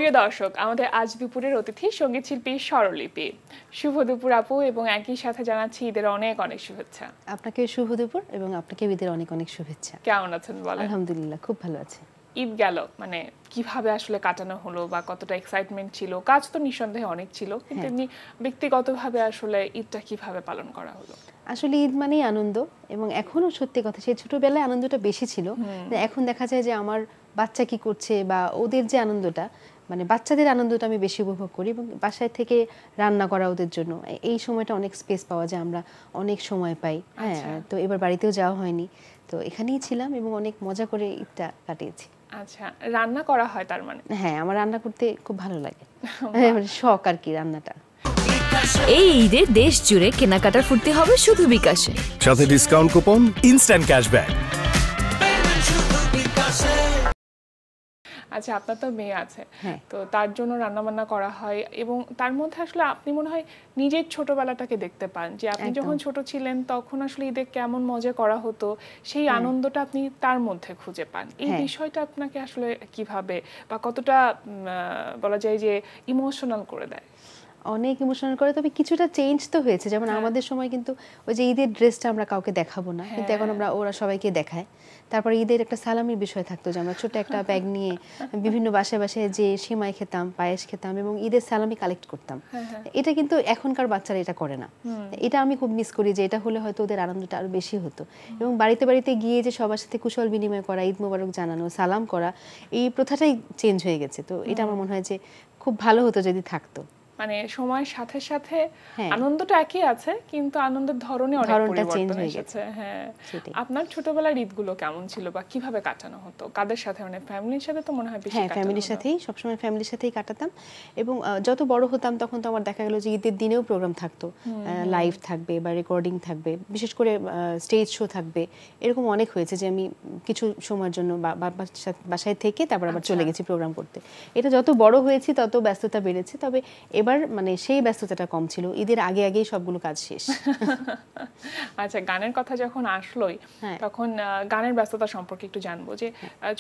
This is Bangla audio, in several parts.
প্রিয় দর্শক, আমাদের আজ দুপুরের অতিথি সঙ্গীত শিল্পী স্বরলিপি। শুভ দুপুর আপু, এবং একই সাথে জানাচ্ছি ঈদের অনেক অনেক শুভেচ্ছা। আপনাকে শুভ দুপুর এবং আপনাকে ঈদের অনেক অনেক শুভেচ্ছা। কেমন আছেন বলেন? আলহামদুলিল্লাহ, খুব ভালো আছি। ঈদ গেল, মানে কিভাবে আসলে কাটানো হলো বা কতটা এক্সাইটমেন্ট ছিল? কাজ তো নিঃসন্দেহে অনেক ছিল, কিন্তু এমনি ব্যক্তিগতভাবে আসলে ঈদটা কিভাবে পালন করা হলো? আসলে ঈদ মানেই আনন্দ, এবং এখনো সত্যি কথা সেই ছোটবেলায় আনন্দটা বেশি ছিল। এখন দেখা যায় যে আমার বাচ্চা কি করছে বা ওদের যে আনন্দটা, মানে বাচ্চাদের আনন্দটা আমি বেশি উপভোগ করি, এবং বাসায় থেকে রান্না করা ওদের জন্য এই সময়টা অনেক স্পেস পাওয়া যায়, আমরা অনেক সময় পাই। হ্যাঁ, তো এবার বাড়িতেও যাওয়া হয়নি, তো এখানেই ছিলাম এবং অনেক মজা করে ঈদটা কাটিয়েছি। আচ্ছা, রান্না করা হয় তার মানে? হ্যাঁ, আমার রান্না করতে খুব ভালো লাগে, শখ আর কি রান্নাটা। এই ঈদে দেশ জুড়ে কেনাকাটার ফুর্তি হবে শুধু বিকাশে, সাথে ডিসকাউন্ট কুপন, ইনস্ট্যান্ট ক্যাশব্যাক। আচ্ছা, আপনার তো মেয়ে আছে, তো তার জন্য রান্না বান্না করা হয়, এবং তার মধ্যে আসলে আপনি মনে হয় নিজের ছোটবেলাটাকে দেখতে পান, যে আপনি যখন ছোট ছিলেন তখন আসলে ঈদে কেমন মজা করা হতো, সেই আনন্দটা আপনি তার মধ্যে খুঁজে পান। এই বিষয়টা আপনাকে আসলে কিভাবে বা কতটা বলা যায় যে ইমোশনাল করে দেয়? অনেক ইমোশনাল করে, তবে কিছুটা চেঞ্জ তো হয়েছে। যেমন আমাদের সময় কিন্তু ওই যে ঈদের ড্রেসটা আমরা কাউকে দেখাবো না, কিন্তু এখন ওরা সবাইকে দেখায়। তারপর ঈদের একটা সালামির বিষয় থাকতো, যে আমরা ছোট একটা ব্যাগ নিয়ে বিভিন্ন বাসায় বাসায় যে সিমাই খেতাম, পায়েস খেতাম এবং ঈদের সালামি কালেক্ট করতাম। এটা কিন্তু এখনকার বাচ্চারা এটা করে না। এটা আমি খুব মিস করি, যে এটা হলে হয়তো ওদের আনন্দটা আরো বেশি হতো। এবং বাড়িতে বাড়িতে গিয়ে যে সবার সাথে কুশল বিনিময় করা, ঈদ মোবারক জানানো, সালাম করা, এই প্রথাটাই চেঞ্জ হয়ে গেছে। তো এটা আমার মনে হয় যে খুব ভালো হতো যদি থাকতো। মানে সময়ের সাথে সাথে আনন্দটা একই আছে, কিন্তু আনন্দের ধরনে অনেক পরিবর্তন এসেছে। হ্যাঁ, আপনার ছোটবেলার ঈদগুলো কেমন ছিল বা কিভাবে কাটানো হতো, কাদের সাথে? মানে ফ্যামিলির সাথে তো মনে হয় বেশি? হ্যাঁ, ফ্যামিলির সাথেই, সবসময় ফ্যামিলির সাথেই কাটাতাম। এবং যত বড় হতাম তখন তো আমার দেখা গেল যে ঈদের দিনেও প্রোগ্রাম থাকতো, লাইভ থাকবে বা রেকর্ডিং থাকবে, বিশেষ করে স্টেজ শো থাকবে। এরকম অনেক হয়েছে যে আমি কিছু সময়ের জন্য বাসায় থেকে তারপর আবার চলে গেছি প্রোগ্রাম করতে। এটা যত বড় হয়েছি তত ব্যস্ততা বেড়েছে, তবে এবার মানে সেই ব্যস্ততাটা কম ছিল। ঈদের আগে আগেই সবগুলো কাজ শেষ। আচ্ছা, গানের কথা যখন আসলোই, তখন গানের ব্যস্ততা সম্পর্কে একটু জানবো, যে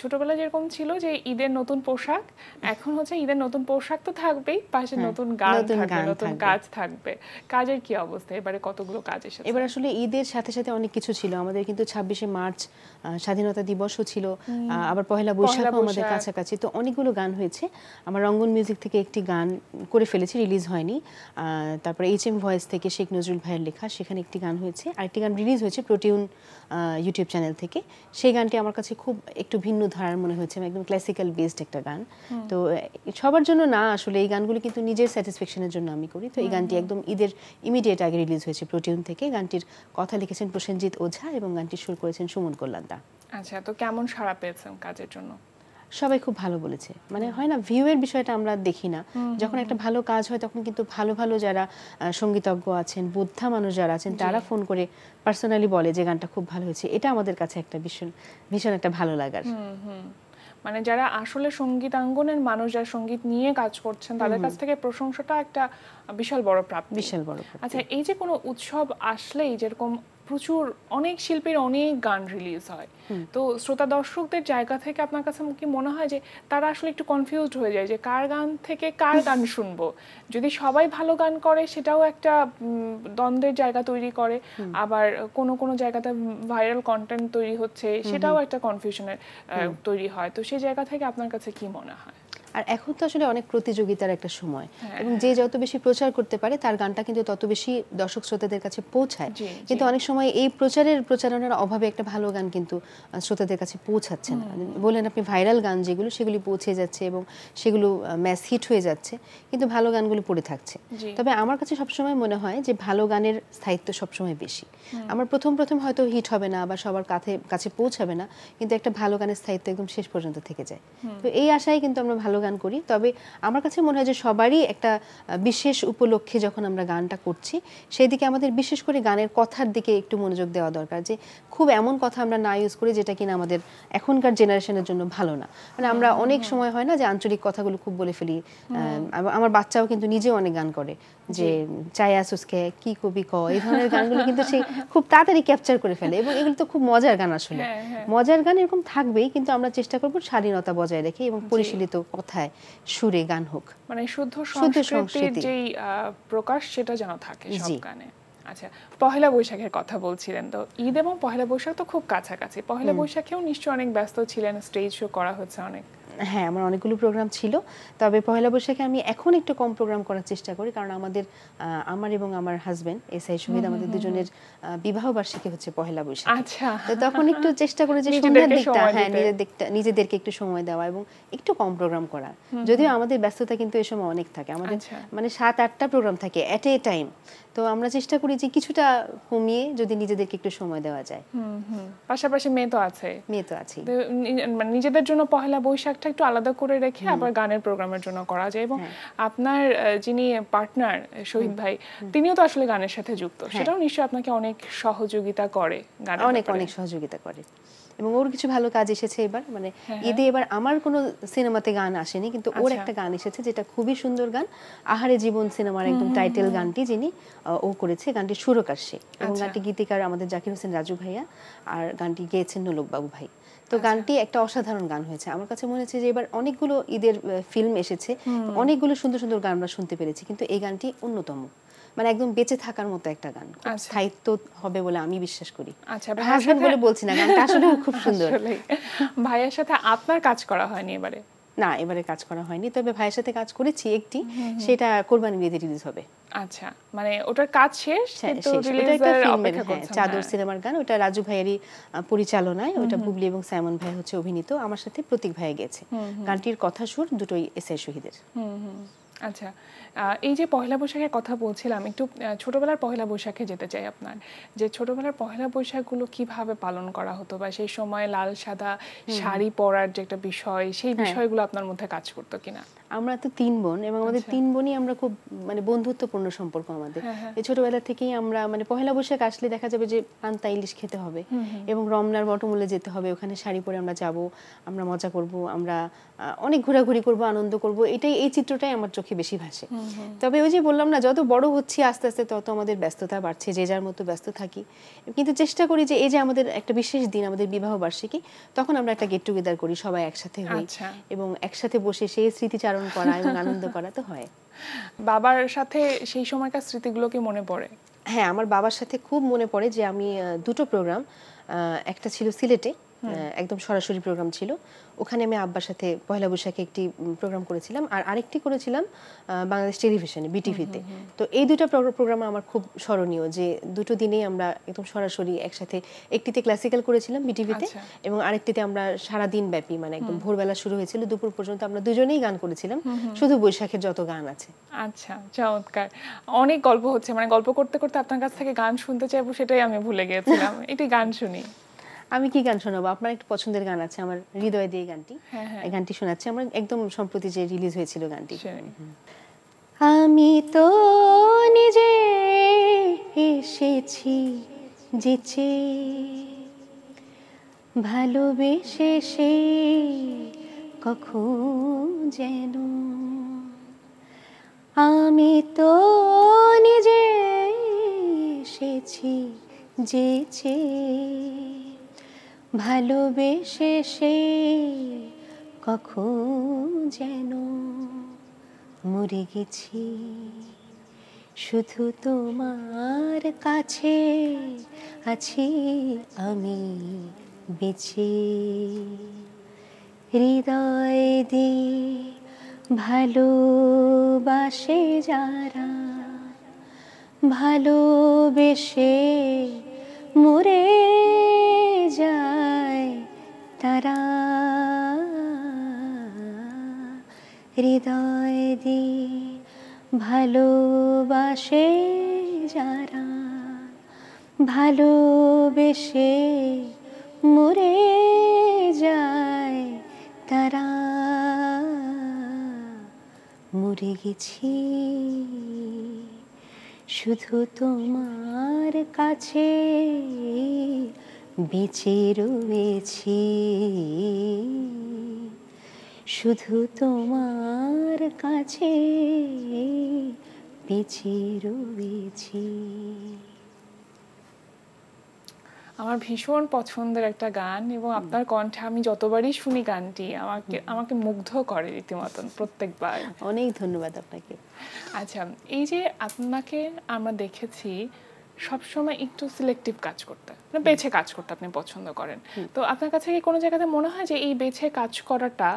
ছোটবেলায় যেরকম ছিল যে ঈদের নতুন পোশাক, এখন হচ্ছে ঈদের নতুন পোশাক তো থাকবেই, পাশে নতুন গান থাকবে, নতুন কাজ থাকবে। কাজের কি অবস্থা? এবারে কতগুলো কাজ এসেছে? এবার আসলে ঈদের সাথে সাথে অনেক কিছু ছিল আমাদের, কিন্তু 26শে মার্চ স্বাধীনতা দিবসও ছিল, আবার পহেলা বৈশাখও আমাদের কাছাকাছি, তো অনেকগুলো গান হয়েছে। আমার রঙ্গন মিউজিক থেকে একটি গান করে ফেলেছি, রিলিজ হয়নি। তারপরে HM ভয়েস থেকে শেখ নজরুল ভাইয়ের লেখা, সেখানে একটি গান হয়েছে। আরেকটি গান রিলিজ হয়েছে প্রোটিউন ইউটিউব চ্যানেল থেকে। সেই গানটি আমার কাছে খুব একটু ভিন্ন ধারার মনে হয়েছে, একদম ক্লাসিক্যাল বেসড একটা গান। তো সবার জন্য না, আসলে এই গানগুলো কিন্তু নিজের স্যাটিসফ্যাকশনের জন্য আমি করি। তো এই গানটি একদম ঈদের ইমিডিয়েট আগে রিলিজ হয়েছে প্রোটিউন থেকে। গানটির কথা লিখেছেন প্রসেনজিৎ ওঝা এবং গানটির সুর করেছেন সুমন কল্যাণদা। আচ্ছা, তো কেমন সাড়া পেয়েছেন কাজের জন্য? সবাই খুব ভালো বলেছে। মানে হয় না, ভিউয়ের বিষয়টা আমরা দেখি না, যখন একটা ভালো কাজ হয় তখন কিন্তু ভালো ভালো যারা সঙ্গীতজ্ঞ আছেন, বোদ্ধা মানুষ যারা আছেন, তারা ফোন করে পার্সোনালি বলে যে গানটা খুব ভালো হয়েছে। এটা আমাদের কাছে একটা ভীষণ একটা ভালো লাগার। মানে যারা আসলে সঙ্গীতাঙ্গনের মানুষ, যারা সঙ্গীত নিয়ে কাজ করছেন, তাদের কাছ থেকে প্রশংসাটা একটা বিশাল বড় প্রাপ্তি। বিশাল বড় প্রাপ্তি। আচ্ছা, এই যে কোনো উৎসব আসলেই যেরকম প্রচুর অনেক শিল্পীর অনেক গান রিলিজ হয়, তো শ্রোতা দর্শকদের জায়গা থেকে আপনার কাছে কি মনে হয় যে তারা আসলে একটু কনফিউজড হয়ে যায় যে কার গান থেকে কার গান শুনবো? যদি সবাই ভালো গান করে সেটাও একটা দ্বন্দ্বের জায়গা তৈরি করে, আবার কোনো কোনো জায়গাতে ভাইরাল কন্টেন্ট তৈরি হচ্ছে, সেটাও একটা কনফিউশনের তৈরি হয়। তো সেই জায়গা থেকে আপনার কাছে কি মনে হয়? আর এখন তো আসলে অনেক প্রতিযোগিতার একটা সময়, এবং যে যত বেশি প্রচার করতে পারে তার গানটা কিন্তু তত বেশি দর্শক শ্রোতাদের কাছে পৌঁছায়। কিন্তু অনেক সময় এই প্রচারণার অভাবে একটা ভালো গান কিন্তু শ্রোতাদের কাছে পৌঁছাচ্ছে না। বলেন আপনি ভাইরাল গান যেগুলো, সেগুলি পৌঁছে যাচ্ছে এবং সেগুলো ম্যাস হিট হয়ে যাচ্ছে, কিন্তু ভালো গানগুলো পড়ে থাকছে। তবে আমার কাছে সবসময় মনে হয় যে ভালো গানের স্থায়িত্ব সবসময় বেশি। আমার প্রথম হয়তো হিট হবে না বা সবার কাছে পৌঁছাবে না, কিন্তু একটা ভালো গানের স্থায়িত্ব একদম শেষ পর্যন্ত থেকে যায়। তো এই আশায় কিন্তু আমরা ভালো গান করি। তবে আমার কাছে মনে হয় যে সবারই একটা বিশেষ উপলক্ষে যখন আমরা গানটা করছি, সেই দিকে আমাদের বিশেষ করে গানের কথার দিকে একটু মনোযোগ দেওয়া দরকার, যে খুব এমন কথা আমরা না ইউজ করি যেটা কিনা আমাদের এখনকার জেনারেশনের জন্য ভালো না। মানে আমরা অনেক সময় হয় না যে আঞ্চলিক কথাগুলো খুব বলে ফেলি। আমার বাচ্চাও কিন্তু নিজেও অনেক গান করে, যে চাই আসুসকে কি কবি ক, এই ধরনের গানগুলো কিন্তু সে খুব তাড়াতাড়ি ক্যাপচার করে ফেলে, এবং এগুলো তো খুব মজার গান। আসলে মজার গান এরকম থাকবেই, কিন্তু আমরা চেষ্টা করবো স্বাধীনতা বজায় রেখে এবং পরিশীলিত কথা কথায় সুরে গান হোক, মানে শুদ্ধ সংস্কৃতির যেই প্রকাশ সেটা যেন থাকে সব গানে। আচ্ছা, পহেলা বৈশাখের কথা বলছিলেন, তো ঈদ এবং পহেলা বৈশাখ তো খুব কাছাকাছি। পহেলা বৈশাখেও নিশ্চয়ই অনেক ব্যস্ত ছিলেন, স্টেজ শো করা হচ্ছে অনেক। হ্যাঁ, আমার অনেকগুলো প্রোগ্রাম ছিল, তবে পহেলা বৈশাখে আমি এখন একটু কম প্রোগ্রাম করার চেষ্টা করি, কারণ আমার এবং আমার হাজবেন্ড এসআই শহীদ, আমাদের দুজনের বিবাহ বার্ষিকী হচ্ছে পহেলা বৈশাখ। আচ্ছা, তো তখন একটু চেষ্টা করি যে সন্ধ্যার দিকটা নিজেদেরকে একটু সময় দেওয়া এবং একটু কম প্রোগ্রাম করা। যদিও আমাদের ব্যস্ততা কিন্তু এই সময় অনেক থাকে, আমাদের মানে 7-8টা প্রোগ্রাম থাকে এট এ টাইম। তো আমরা চেষ্টা করি যে কিছুটা কমিয়ে যদি নিজেদেরকে একটু সময় দেওয়া যায়। পাশাপাশি মেয়ে তো আছে, মানে নিজেদের জন্য পহেলা বৈশাখটা একটু আলাদা করে রেখে আবার গানের প্রোগ্রামের জন্য করা যায়। এবং আপনার যিনি পার্টনার শহীদ ভাই, তিনিও তো আসলে গানের সাথে যুক্ত, সেটাও নিশ্চয়ই আপনাকে অনেক সহযোগিতা করে, অনেক সহযোগিতা করে। এবং ওর কিছু ভালো কাজ এসেছে এবার, মানে ঈদে এবার আমার কোনো সিনেমাতে গান আসেনি, কিন্তু ওর একটা গান এসেছে যেটা খুবই সুন্দর গান, আহারে জীবন সিনেমার একদম টাইটেল গানটি যিনি ও করেছে, গানটি সুরকার সে, এবং গানটি গীতিকার আমাদের জাকির হোসেন রাজু ভাইয়া, আর গানটি গেয়েছেন নোলক বাবু ভাই। তো গানটি একটা অসাধারণ গান হয়েছে। আমার কাছে মনে হচ্ছে যে এবার অনেকগুলো ঈদের ফিল্ম এসেছে, অনেকগুলো সুন্দর সুন্দর গান আমরা শুনতে পেরেছি, কিন্তু এই গানটি অন্যতম, মানে একদম বেঁচে থাকার মতো একটা গান, স্থায়িত্ব হবে বলে আমি বিশ্বাস করি। আচ্ছা, হাজবেন্ড বলে বলছি না, গানটা আসলে খুব সুন্দর। ভাইয়ের সাথে আপনার কাজ করা হয়নি এবারে? না, এবারে কাজ করা হয়নি, তবে ভাইয়ের সাথে কাজ করেছি একটি, সেটা কোরবানির ঈদে রিলিজ হবে। আচ্ছা, মানে ওটার কাজ শেষ, কিন্তু রিলিজের অপেক্ষা করছেন। চাদর সিনেমার গান, ওটা রাজু ভাইয়েরই পরিচালনায়, ওটা বুবলি এবং সাইমন ভাই হচ্ছে অভিনীত, আমার সাথে প্রতীক ভাই গেছে। গানটির কথা সুর দুটোই এসআই শহীদের। আচ্ছা, এই যে পহেলা বৈশাখের কথা বলছিলাম, একটু ছোটবেলার পহেলা বৈশাখে যেতে চাই আপনার, যে ছোটবেলার পহেলা বৈশাখগুলো কিভাবে পালন করা হতো, বা সেই সময় লাল সাদা শাড়ি পরার যে একটা বিষয়, সেই বিষয়গুলো আপনার মধ্যে কাজ করতো কিনা? আমরা তো 3 বোন, এবং আমাদের 3 বোনই আমরা খুব মানে বন্ধুত্বপূর্ণ সম্পর্ক আমাদের। এই ছোটবেলা থেকেই আমরা মানে পহেলা বৈশাখ আসলে দেখা যাবে যে পান্তা ইলিশ খেতে হবে, এবং রমনার বটমূলে যেতে হবে, ওখানে শাড়ি পরে আমরা যাব, আমরা মজা করব, আমরা অনেক ঘোরাঘুরি করব, আনন্দ করব, এই চিত্রটাই আমার চোখে বেশি ভাসে। তবে ওই যে বললাম না, যত বড় হচ্ছি আস্তে আস্তে তত আমাদের ব্যস্ততা বাড়ছে, যে যার মতো ব্যস্ত থাকি, কিন্তু চেষ্টা করি যে এই যে আমাদের একটা বিশেষ দিন, আমাদের বিবাহ বার্ষিকী, তখন আমরা একটা গেট টুগেদার করি, সবাই একসাথে হই, এবং একসাথে বসে সেই স্মৃতিচারণ করা এবং আনন্দ করা তো হয়। বাবার সাথে সেই সময়কার স্মৃতিগুলো কি মনে পড়ে? হ্যাঁ, আমার বাবার সাথে খুব মনে পড়ে যে আমি দুটো প্রোগ্রাম, একটা ছিল সিলেটে, একদম সরাসরি প্রোগ্রাম ছিল, ওখানে আমি আব্বার সাথে পয়লা বৈশাখে একটি প্রোগ্রাম করেছিলাম, আর আরেকটি করেছিলাম বাংলাদেশ টেলিভিশনে, বিটিভিতে। তো এই দুটো প্রোগ্রাম আমার খুব স্মরণীয়, যে দুটো দিনেই আমরা একদম সরাসরি একসাথে, একটিতে ক্লাসিক্যাল করেছিলাম বিটিভিতে, এবং আরেকটিতে আমরা সারাদিন ব্যাপী, মানে একদম ভোরবেলা শুরু হয়েছিল, দুপুর পর্যন্ত আমরা দুজনেই গান করেছিলাম, শুধু বৈশাখের যত গান আছে। আচ্ছা, চমৎকার, অনেক গল্প হচ্ছে, মানে গল্প করতে করতে আপনার কাছ থেকে গান শুনতে চাইবো, সেটাই আমি ভুলে গিয়েছিলাম। একটি গান শুনি। আমি কি গান শোনাবো? আপনার একটু পছন্দের গান আছে আমার, হৃদয় দিয়ে গানটি, এই গানটি শোনাচ্ছি, আমার একদম সম্প্রতি যে রিলিজ হয়েছিল গানটি। আমি তো নিজে এসেছি যেচে, ভালোবেসে সে কখন যেন, আমি তো নিজে এসেছি যেচে, ভালোবেসে সে কখন যেন মরে গেছি, শুধু তোমার কাছে আছি আমি বেঁচে, হৃদয় দিয়ে ভালোবাসে যারা, ভালোবেসে মরে যায় তারা, হৃদয় দিয়ে ভালোবাসে যারা, ভালোবেসে মরে যায় তারা, মরে গেছি শুধু তোমার কাছে বেঁচে রয়েছি, শুধু তোমার কাছে বেঁচে রয়েছি। আমার ভীষণ পছন্দের একটা গান এবং আপনার কণ্ঠে আমি যতবারই শুনি গানটি আমাকে মুগ্ধ করে রীতিমতন প্রত্যেকবার। অনেক ধন্যবাদ আপনাকে। আচ্ছা, এই যে আপনাকে আমরা দেখেছি সবসময় একটু সিলেক্টিভ কাজ করতে, মানে বেছে কাজ করতে আপনি পছন্দ করেন, তো আপনার কাছে কি কোনো জায়গাতে মনে হয় যে এই বেছে কাজ করাটা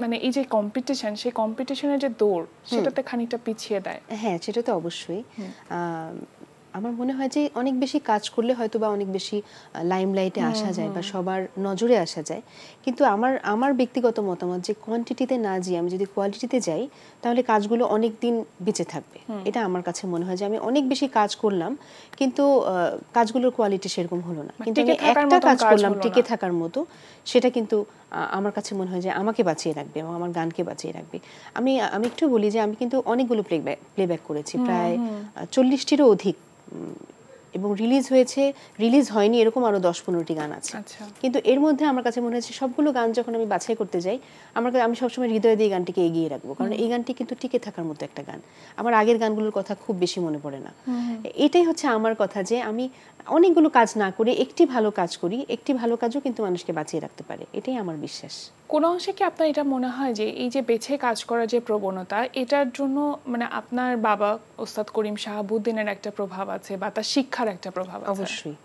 মানে এই যে কম্পিটিশন, সেই কম্পিটিশনের যে দৌড় সেটাতে খানিকটা পিছিয়ে দেয়? হ্যাঁ, সেটা তো অবশ্যই। আমার মনে হয় যে অনেক বেশি কাজ করলে হয়তো বা অনেক বেশি লাইমলাইটে আসা যায় বা সবার নজরে আসা যায়, কিন্তু আমার ব্যক্তিগত মতামত যে কোয়ান্টিটিতে না যেয়ে আমি যদি কোয়ালিটিতে যাই তাহলে কাজগুলো অনেক দিন বেঁচে থাকবে। এটা আমার কাছে মনে হয় যে আমি অনেক বেশি কাজ করলাম কিন্তু কাজগুলোর কোয়ালিটি সেরকম হলো না, কিন্তু আমি একটা কাজ করলাম টিকে থাকার মতো, সেটা কিন্তু আমার কাছে মনে হয় যে আমাকে বাঁচিয়ে রাখবে এবং আমার গানকে বাঁচিয়ে রাখবে। আমি একটু বলি যে আমি কিন্তু অনেকগুলো প্লেব্যাক করেছি, প্রায় 40টিরও অধিক, এবং রিলিজ হয়নি এরকম আরো 10-15টি গান আছে। কিন্তু এর মধ্যে আমার কাছে মনে হচ্ছে সবগুলো গান যখন আমি বাছাই করতে যাই আমি সবসময় হৃদয় দিয়ে গানটিকে এগিয়ে রাখবো, কারণ এই গানটি কিন্তু টিকে থাকার মতো একটা গান। আমার আগের গানগুলোর কথা খুব বেশি মনে পড়ে না। এটাই হচ্ছে আমার কথা, যে আমি অনেকগুলো কাজ না করে একটি ভালো কাজ করি, একটি ভালো কাজও কিন্তু মানুষকে বাঁচিয়ে রাখতে পারে, এটাই আমার বিশ্বাস। কোন অংশে কি আপনার এটা মনে হয় যে এই যে বেছে কাজ করার যে প্রবণতা, এটার জন্য মানে আপনার বাবা ওস্তাদ করিম শাহাবুদ্দিনের একটা প্রভাব আছে বা তার শিক্ষার একটা প্রভাব আছে? অবশ্যই,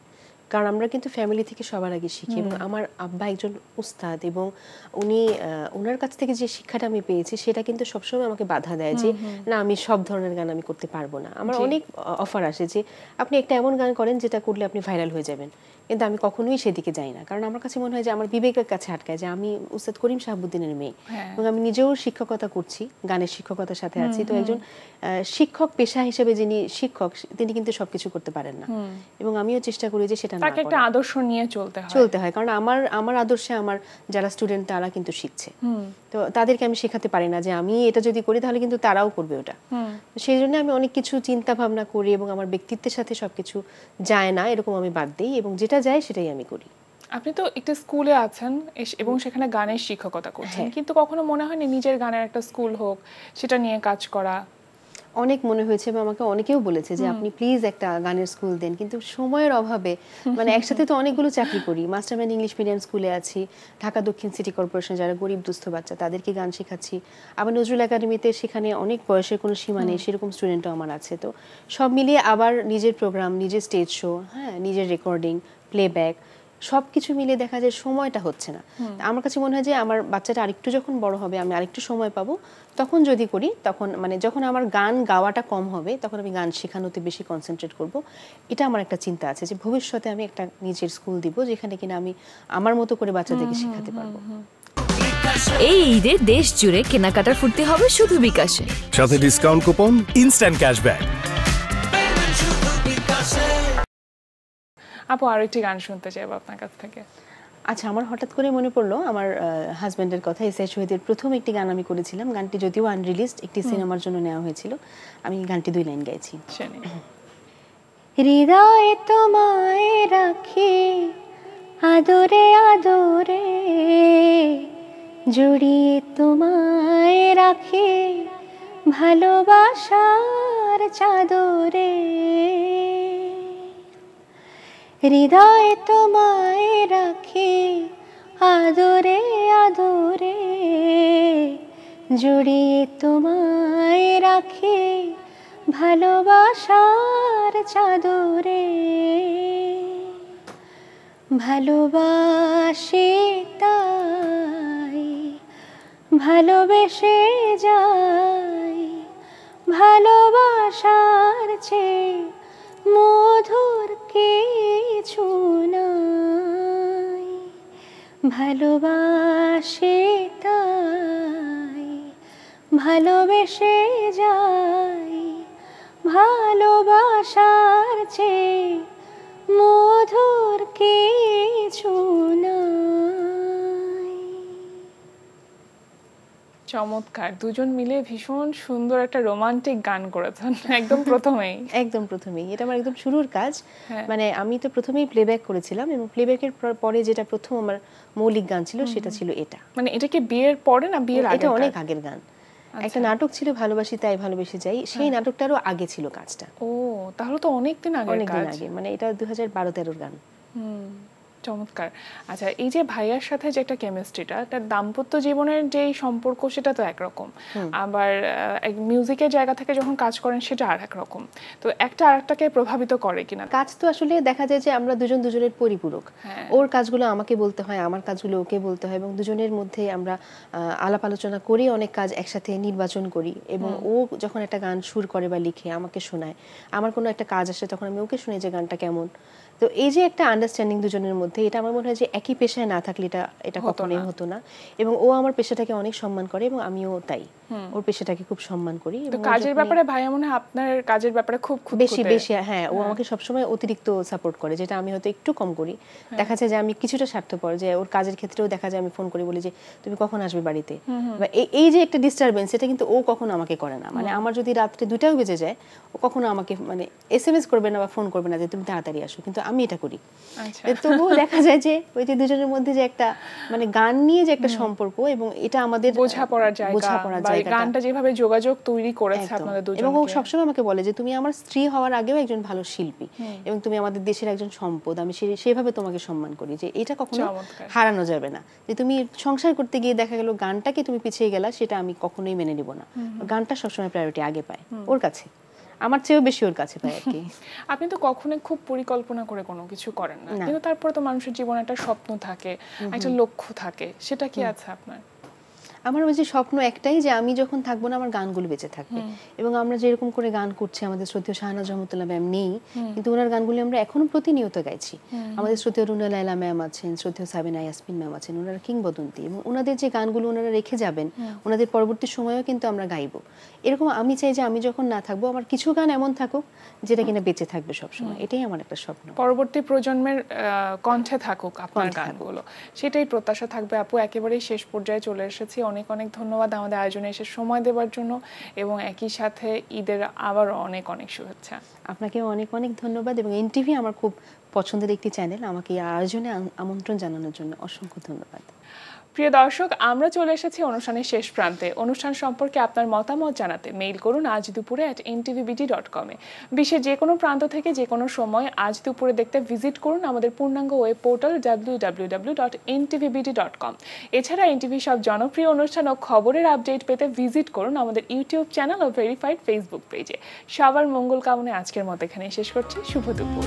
কারণ আমরা কিন্তু ফ্যামিলি থেকে সবার আগে শিখি, এবং আমার আব্বা একজন উস্তাদ এবং ওনার কাছ থেকে যে শিক্ষাটা আমি পেয়েছি সেটা কিন্তু সবসময় আমাকে বাধা দেয় যে না, আমি সব ধরনের গান আমি করতে পারবো না। আমার অনেক অফার আসে যে আপনি একটা এমন গান করেন যেটা করলে আপনি ভাইরাল হয়ে যাবেন, কিন্তু আমি কখনোই সেদিকে যাই না, কারণ আমার কাছে মনে হয় যে আমার বিবেকের কাছে আটকায় যে আমি উস্তাদ করিম শাহাবুদ্দিনের মেয়ে, এবং আমি নিজেও শিক্ষকতা করছি, গানের শিক্ষকতার সাথে আছি। তো একজন শিক্ষক পেশা হিসেবে যিনি শিক্ষক, তিনি কিন্তু সবকিছু করতে পারেন না, এবং আমিও চেষ্টা করি যে সেটা না তাকে একটা আদর্শ নিয়ে চলতে হয়, কারণ আমার আদর্শে আমার যারা স্টুডেন্ট তারা কিন্তু শিখছে, তো তাদেরকে আমি শেখাতে পারি না যে আমি এটা যদি করি তাহলে কিন্তু তারাও করবে ওটা। সেই জন্য আমি অনেক কিছু চিন্তা ভাবনা করি এবং আমার ব্যক্তিত্বের সাথে সবকিছু যায় না এরকম আমি বাদ দিই, এবং যেটা যায় সেটাই আমি করি। আপনি তো একটা স্কুলে আছেন এবং সেখানে গানের শিক্ষকতা করছেন, কিন্তু কখনো মনে হয়নি নিজের গানের একটা স্কুল হোক, সেটা নিয়ে কাজ করা? অনেক মনে হয়েছে, এবং আমাকে অনেকেও বলেছে যে আপনি প্লিজ একটা গানের স্কুল দেন, কিন্তু সময়ের অভাবে মানে একসাথে তো অনেকগুলো চাকরি করি, মাস্টারম্যান ইংলিশ মিডিয়াম স্কুলে আছি, ঢাকা দক্ষিণ সিটি কর্পোরেশন যারা গরিব দুস্থ বাচ্চা তাদেরকে গান শেখাচ্ছি, আবার নজরুল একাডেমিতে সেখানে অনেক বয়সের কোনো সীমা নেই, সেরকম স্টুডেন্টও আমার আছে। তো সব মিলিয়ে আবার নিজের প্রোগ্রাম, নিজের স্টেজ শো, হ্যাঁ, নিজের রেকর্ডিং, প্লেব্যাক, সবকিছু মিলে দেখা যায় সময়টা হচ্ছে না। আমার কাছে মনে হয় যে আমার বাচ্চাটা আরেকটু যখন বড় হবে, আমি আরেকটু সময় পাবো, তখন যদি করি, তখন মানে যখন আমার গান গাওয়াটা কম হবে তখন আমি গান শেখানোতে বেশি কনসেন্ট্রেট করব। এটা আমার একটা চিন্তা আছে যে ভবিষ্যতে আমি একটা নিজের স্কুল দিব যেখানে কিনা আমি আমার মতো করে বাচ্চাদেরকে শেখাতে পারবো। এই ঈদে দেশ জুড়ে কেনাকাটার ফুর্তি হবে শুধু বিকাশে, সাথে ডিসকাউন্ট কুপন, ইনস্ট্যান্ট ক্যাশব্যাক। আপু, আর একটি গান শুনতে চাইবো আপনার কাছ থেকে। আচ্ছা, আমার হঠাৎ করে মনে পড়লো আমার হাজব্যান্ডের কথা। এসআই শহীদের প্রথম একটি গান আমি করেছিলাম, গানটি যদিও আনরিলিজড, একটি সিনেমার জন্য নেওয়া হয়েছিল। আমি গানটি 2 লাইন গাইছি। হৃদয়ে তোমায় রাখি আদরে আদরে, জড়িয়ে তোমায় রাখি ভালোবাসার চাদরে, হৃদয়ে তোমায় রাখি আদরে আদরে, জড়িয়ে তোমায় রাখি ভালোবাসার চাদরে, ভালোবাসি তাই ভালোবেসে যাই, ভালোবাসার চেয়ে মধুর কিছু নাই, ভালোবাসি তাই ভালোবেসে যাই, ভালোবাসার চেয়ে মধুর কিছু নাই। চমৎকার, দুজন মিলে ভীষণ সুন্দর একটা রোমান্টিক গান করেছেন একদম প্রথমেই। এটা আমার একদম শুরুর কাজ। মানে আমি তো প্রথমেই প্লেব্যাক করেছিলাম, এবং প্লেব্যাকের পরে যেটা প্রথম আমার মৌলিক গান ছিল সেটা ছিল এটা। মানে এটা কি বিয়ের পরে না বিয়ের আগে? এটা অনেক আগের গান। একটা নাটক ছিল ভালোবাসি তাই ভালোবেসে যাই, সেই নাটকটারও আগে ছিল কাজটা। ও, তাহলে তো অনেকদিন আগের কাজ। মানে এটা 2012-13 গান। চমৎকার। আচ্ছা, এই যে ভাইয়ার সাথে যে একটা কেমিস্ট্রিটা, তার দাম্পত্য জীবনের যে সম্পর্ক সেটা তো একরকম, আবার মিউজিকের জায়গা থেকে যখন কাজ করেন সেটা আর একরকম, তো একটা আরেকটাকে প্রভাবিত করে কিনা? কাজ তো আসলে দেখা যায় যে আমরা দুজনের পরিপূরক। ওর কাজগুলো আমাকে বলতে হয়, আমার কাজগুলো ওকে বলতে হয়, এবং দুজনের মধ্যে আমরা আলাপ আলোচনা করে অনেক কাজ একসাথে নির্বাচন করি, এবং ও যখন একটা গান সুর করে বা লিখে আমাকে শোনায়, আমার কোনো একটা কাজ আসে তখন আমি ওকে শুনি যে গানটা কেমন। তো এই যে একটা আন্ডারস্ট্যান্ডিং দুজনের মধ্যে, এটা আমার মনে হয় যে একই পেশায় না থাকলে এটা কখনোই হতো না। এবং ও আমার পেশাটাকে অনেক সম্মান করে এবং আমিও তাই ওর পেশাটাকে খুব সম্মান করি। তো কাজের ব্যাপারে ভাইয়া মনে হয় আপনার কাজের ব্যাপারে খুব বেশি, হ্যাঁ, ও আমাকে সবসময় অতিরিক্ত সাপোর্ট করে, যেটা আমি হয়তো একটু কম করি। দেখা যায় যে আমি কিছুটা স্বার্থপর, যে ওর কাজের ক্ষেত্রেও দেখা যায় আমি ফোন করে বলি যে তুমি কখন আসবে বাড়িতে, বা এই যে একটা ডিস্টারবেন্স, এটা কিন্তু ও কখনো আমাকে করে না। মানে আমার যদি রাত্রে 2টাও বেজে যায়, ও কখনো আমাকে মানে SMS করবে না বা ফোন করবে না যে তুমি তাড়াতাড়ি আসো, কিন্তু আমি এটা করি। তবুও দেখা যায় যে ওই যে দুজনের মধ্যে যে একটা মানে গান নিয়ে যে একটা সম্পর্ক, এবং এটা আমাদের বোঝাপড়ার জায়গা, গানটা যেভাবে যোগাযোগ তৈরি করেছে আপনাদের দুজনকে। এবং ও সবসময় আমাকে বলে যে তুমি আমার স্ত্রী হওয়ার আগেও একজন ভালো শিল্পী, এবং তুমি আমাদের দেশের একজন সম্পদ, আমি সেভাবে তোমাকে সম্মান করি, যে এটা কখনো হারানো যাবে না। যে তুমি সংসার করতে গিয়ে দেখা গেল গানটাকে তুমি পিছিয়ে গেলা, সেটা আমি কখনোই মেনে নিব না। গানটা সবসময় প্রায়োরিটি আগে পায় ওর কাছে, আমার চেয়েও বেশি ওর কাছে পায় আর কি। আপনি তো কখনোই খুব পরিকল্পনা করে কোনো কিছু করেন না, কিন্তু তারপরে তো মানুষের জীবনে একটা স্বপ্ন থাকে, একটা লক্ষ্য থাকে, সেটা কি আছে আপনার? আমার ওই যে স্বপ্ন একটাই, যে আমি যখন থাকবো না আমার গানগুলো বেঁচে থাকবে। এবং আমরা যেরকম করে গান করছি, আমাদের শ্রদ্ধেয় শাহনাজ রহমতুল্লাহ ম্যাম নেই, কিন্তু ওনার গানগুলি আমরা এখনো প্রতিনিয়ত গাইছি। আমাদের শ্রদ্ধেয় রুনা লায়লা ম্যাম আছেন, শ্রদ্ধেয় সাবিনা ইয়াসমিন ম্যাম আছেন, ওনারা কিংবদন্তি, এবং ওনাদের যে গানগুলো ওনারা রেখে যাবেন, ওনাদের পরবর্তী সময়েও কিন্তু আমরা গাইবো। এরকম আমি চাই যে আমি যখন না থাকবো আমার কিছু গান এমন থাকুক যেটা কিনা বেঁচে থাকবে সবসময়। এটাই আমার একটা স্বপ্ন, পরবর্তী প্রজন্মের কণ্ঠে থাকুক আপনার গানগুলো, সেটাই প্রত্যাশা থাকবে। আপু, একেবারেই শেষ পর্যায়ে চলে এসেছি। অনেক অনেক ধন্যবাদ আমাদের আয়োজনে এসে সময় দেওয়ার জন্য, এবং একই সাথে ঈদের আবার অনেক অনেক শুভেচ্ছা। আপনাকেও অনেক অনেক ধন্যবাদ, এবং NTV আমার খুব পছন্দের একটি চ্যানেল, আমাকে এই আয়োজনে আমন্ত্রণ জানানোর জন্য অসংখ্য ধন্যবাদ। প্রিয় দর্শক, আমরা চলে এসেছি অনুষ্ঠানের শেষ প্রান্তে। অনুষ্ঠান সম্পর্কে আপনার মতামত জানাতে মেইল করুন আজ দুপুরে @ntvbt.com এ। বিশ্বের যে কোনো প্রান্ত থেকে যে কোনো সময় আজ দুপুরে দেখতে ভিজিট করুন আমাদের পূর্ণাঙ্গ ওয়েব পোর্টাল www.ntvbt.com। এছাড়া NTV সব জনপ্রিয় অনুষ্ঠান ও খবরের আপডেট পেতে ভিজিট করুন আমাদের ইউটিউব চ্যানেল ও ভেরিফাইড ফেসবুক পেজে। সবার মঙ্গল কামনায় আজকের মতো এখানেই শেষ করছি। শুভ দুপুর।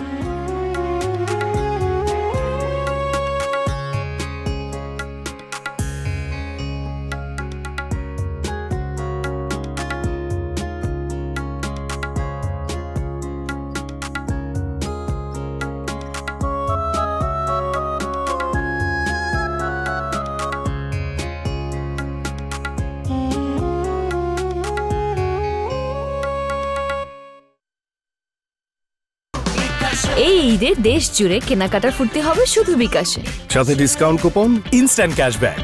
এই ঈদে দেশ জুড়ে কেনাকাটার ফুর্তি হবে শুধু বিকাশে, সাথে ডিসকাউন্ট কুপন, ইনস্ট্যান্ট ক্যাশব্যাক।